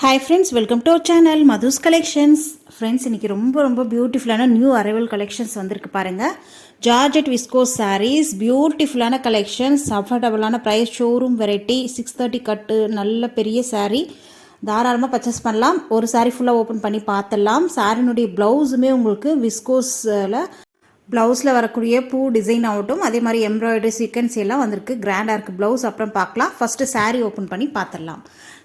Hi friends, welcome to our channel Madhu's Collections. Friends, இன்னைக்கு ரொம்ப பியூட்டிஃபுல்லான நியூ அரைவல் கலெக்ஷன்ஸ் வந்திருக்கு பாருங்க. ஜார்ஜெட் விஸ்கோஸ் sarees, பியூட்டிஃபுல்லான கலெக்ஷன்ஸ், அஃபோர்டபுளான பிரைஸ், ஷோரூம் வெரைட்டி, 630 கட்டு, நல்ல பெரிய saree. தாராளமாக பர்ச்சேஸ் பண்ணலாம். ஒரு saree ஃபுல்லாக ஓப்பன் பண்ணி பார்த்துடலாம். சாரினுடைய ப்ளவுஸுமே உங்களுக்கு விஸ்கோஸில் ப்ளவுஸில் வரக்கூடிய பூ டிசைன் ஆகட்டும், அதே மாதிரி எம்ப்ராய்டரி சீக்வன்ஸ் எல்லாம் வந்திருக்கு. கிராண்டாக இருக்குது ப்ளவுஸ். அப்புறம் பார்க்கலாம். ஃபஸ்ட்டு saree ஓப்பன் பண்ணி பார்த்துடலாம்.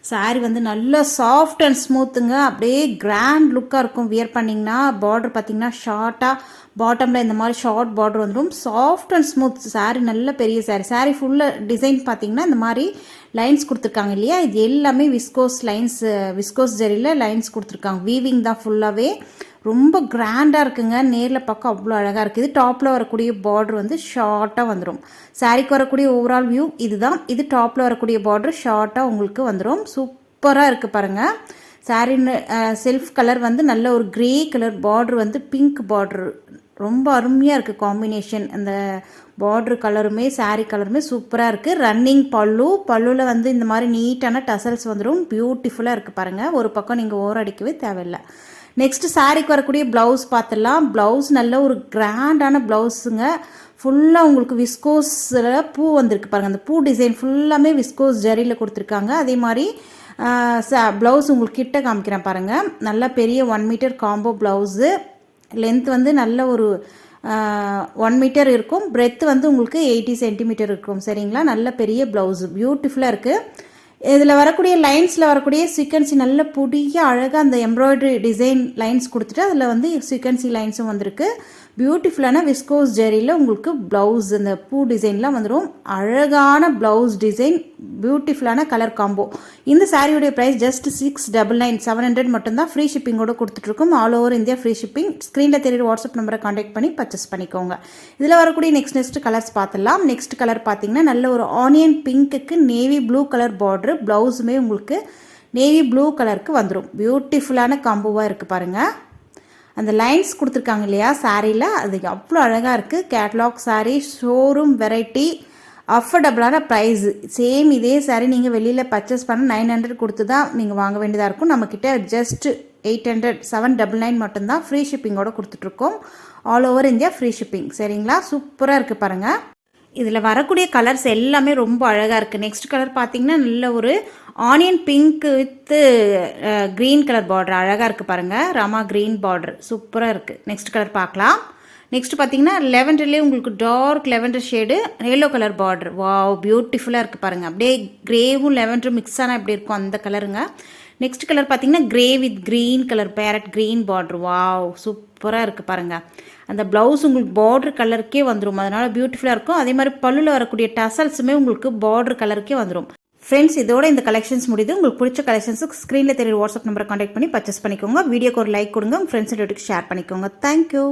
சாரீ வந்து நல்ல சாஃப்ட் அண்ட் ஸ்மூத்துங்க. அப்படியே கிராண்ட் லுக்காக இருக்கும். வியர் பண்ணிங்கன்னா பார்டர் பார்த்திங்கன்னா ஷார்ட்டாக பாட்டமில் இந்த மாதிரி ஷார்ட் பார்டர் வந்துடும். சாஃப்ட் அண்ட் ஸ்மூத் சாரீ, நல்ல பெரிய சாரீ ஃபுல்லாக டிசைன் பார்த்திங்கன்னா இந்த மாதிரி லைன்ஸ் கொடுத்துருக்காங்க இல்லையா, இது எல்லாமே விஸ்கோஸ் லைன்ஸ், விஸ்கோஸ் ஜரியில் லைன்ஸ் கொடுத்துருக்காங்க. வீவிங் தான் ஃபுல்லாகவே. ரொம்ப கிராண்டாக இருக்குங்க. நேரில் பார்க்க அவ்வளோ அழகாக இருக்குது. டாப்பில் வரக்கூடிய பார்டர் வந்து ஷார்ட்டாக வந்துடும். சாரீக்கு வரக்கூடிய ஓவரால் வியூ இதுதான். இது டாப்பில் வரக்கூடிய பார்டர் ஷார்ட்டாக உங்களுக்கு வந்துடும். சூப்பராக இருக்குது பாருங்கள். சாரீன்னு செல்ஃப் கலர் வந்து நல்ல ஒரு கிரே கலர், பார்டர் வந்து பிங்க் பார்டர். ரொம்ப அருமையாக இருக்குது காம்பினேஷன். அந்த பார்டர் கலருமே சாரீ கலருமே சூப்பராக இருக்குது. ரன்னிங் பல்லுவில் வந்து இந்த மாதிரி நீட்டான டசல்ஸ் வந்துடும். பியூட்டிஃபுல்லாக இருக்குது பாருங்கள். ஒரு பக்கம் நீங்கள் ஓரம் அடிக்கவே தேவையில்லை. நெக்ஸ்ட்டு சாரீக்கு வரக்கூடிய ப்ளவுஸ் பார்த்துடலாம். ப்ளவுஸ் நல்ல ஒரு கிராண்டான ப்ளவுஸுங்க. ஃபுல்லாக உங்களுக்கு விஸ்கோஸில் பூ வந்திருக்கு பாருங்கள். அந்த பூ டிசைன் ஃபுல்லாமே விஸ்கோஸ் ஜரியில் கொடுத்துருக்காங்க. அதே மாதிரி ப்ளவுஸ் உங்களுக்கு கிட்ட காமிக்கிறேன் பாருங்கள். நல்ல பெரிய 1 மீட்டர் காம்போ ப்ளவுஸு. லென்த் வந்து நல்ல ஒரு 1 மீட்டர் இருக்கும். பிரெத் வந்து உங்களுக்கு 80 சென்டிமீட்டர் இருக்கும். சரிங்களா, நல்ல பெரிய ப்ளவுஸு. பியூட்டிஃபுல்லாக இருக்குது. இதில் வரக்கூடிய லைன்ஸில் வரக்கூடிய சீக்வன்சி நல்ல புதிய அழகாக அந்த எம்ப்ராய்டரி டிசைன் லைன்ஸ் கொடுத்துட்டு அதில் வந்து சீக்வன்சி லைன்ஸும் வந்திருக்கு. பியூட்டிஃபுல்லான விஸ்கோஸ் ஜெரியில் உங்களுக்கு ப்ளவுஸ் அந்த பூ டிசைன்லாம் வந்துடும். அழகான ப்ளவுஸ் டிசைன், பியூட்டிஃபுல்லான கலர் காம்போ. இந்த சாரியுடைய ப்ரைஸ் ஜஸ்ட் 699, 700 மட்டும்தான். ஃப்ரீ ஷிப்பிங்கோடு கொடுத்துட்ருக்கோம். All over India free shipping. ஸ்க்ரீனில் தெரியுற வாட்ஸ்அப் நம்பரை காண்டாக்ட் பண்ணி பர்ச்சேஸ் பண்ணிக்கோங்க. இதில் வரக்கூடிய நெக்ஸ்ட் கலர்ஸ் பார்த்துடலாம். நெக்ஸ்ட் கலர் பார்த்தீங்கன்னா நல்ல ஒரு ஆனியன் பிங்க்குக்கு நேவி ப்ளூ கலர் பார்டர். ப்ளவுஸுமே உங்களுக்கு நேவி ப்ளூ கலருக்கு வந்துடும். பியூட்டிஃபுல்லான காம்போவாக இருக்குது பாருங்கள். அந்த லைன்ஸ் கொடுத்துருக்காங்க இல்லையா சாரியில், அது அவ்வளோ அழகாக இருக்குது. கேட்லாக் சாரீ, ஷோரூம் வெரைட்டி, அஃபோர்டபுளான ப்ரைஸ். சேம் இதே சாரீ நீங்கள் வெளியில் பர்ச்சேஸ் பண்ண 900 கொடுத்து தான் நீங்கள் வாங்க வேண்டியதாக இருக்கும். நம்மக்கிட்ட ஜஸ்ட் 800, 799 மட்டும்தான். ஃப்ரீ ஷிப்பிங்கோடு கொடுத்துட்ருக்கோம். All over India free shipping. சரிங்களா, சூப்பராக இருக்குது பாருங்கள். இதில் வரக்கூடிய கலர்ஸ் எல்லாமே ரொம்ப அழகாக இருக்குது. நெக்ஸ்ட் கலர் பார்த்தீங்கன்னா நல்ல ஒரு onion pink with green colour border. அழகாக இருக்குது பாருங்கள். ராமா க்ரீன் பார்டர் சூப்பராக இருக்குது. நெக்ஸ்ட் கலர் பார்க்கலாம். நெக்ஸ்ட் பார்த்தீங்கன்னா லெவண்டர்லேயே உங்களுக்கு dark lavender shade, yellow colour border. Wow, பியூட்டிஃபுல்லாக இருக்குது பாருங்கள். அப்படியே கிரேவும் லெவண்டரும் மிக்ஸ் ஆனால் எப்படி இருக்கும் அந்த கலருங்க. நெக்ஸ்ட் கலர் பார்த்தீங்கன்னா grey with green colour, farad green border. Wow, சூப்பராக இருக்குது பாருங்கள். அந்த ப்ளவுஸ் உங்களுக்கு பார்டர் கலருக்கே வந்துடும். அதனால் பியூட்டிஃபுல்லாக இருக்கும். அதே மாதிரி பல்லுவில் வரக்கூடிய டசல்ஸுமே உங்களுக்கு பார்டர் கலருக்கே வந்துடும். ஃப்ரெண்ட்ஸ், இதோட இந்த கலெக்ஷன்ஸ் முடியுது. உங்களுக்கு பிடிச்ச கலெக்ஷன்ஸுக்கு ஸ்க்ரீனில் தெரியுற வாட்ஸ்அப் நம்பரை காண்டாக்ட் பண்ணி பர்ச்சேஸ் பண்ணிக்கோங்க. வீடியோக்கு ஒரு லைக் கொடுங்க. உங்கள் ஃப்ரெண்ட்ஸ் ஷேர் பண்ணிக்கோங்க. தேங்க்யூ.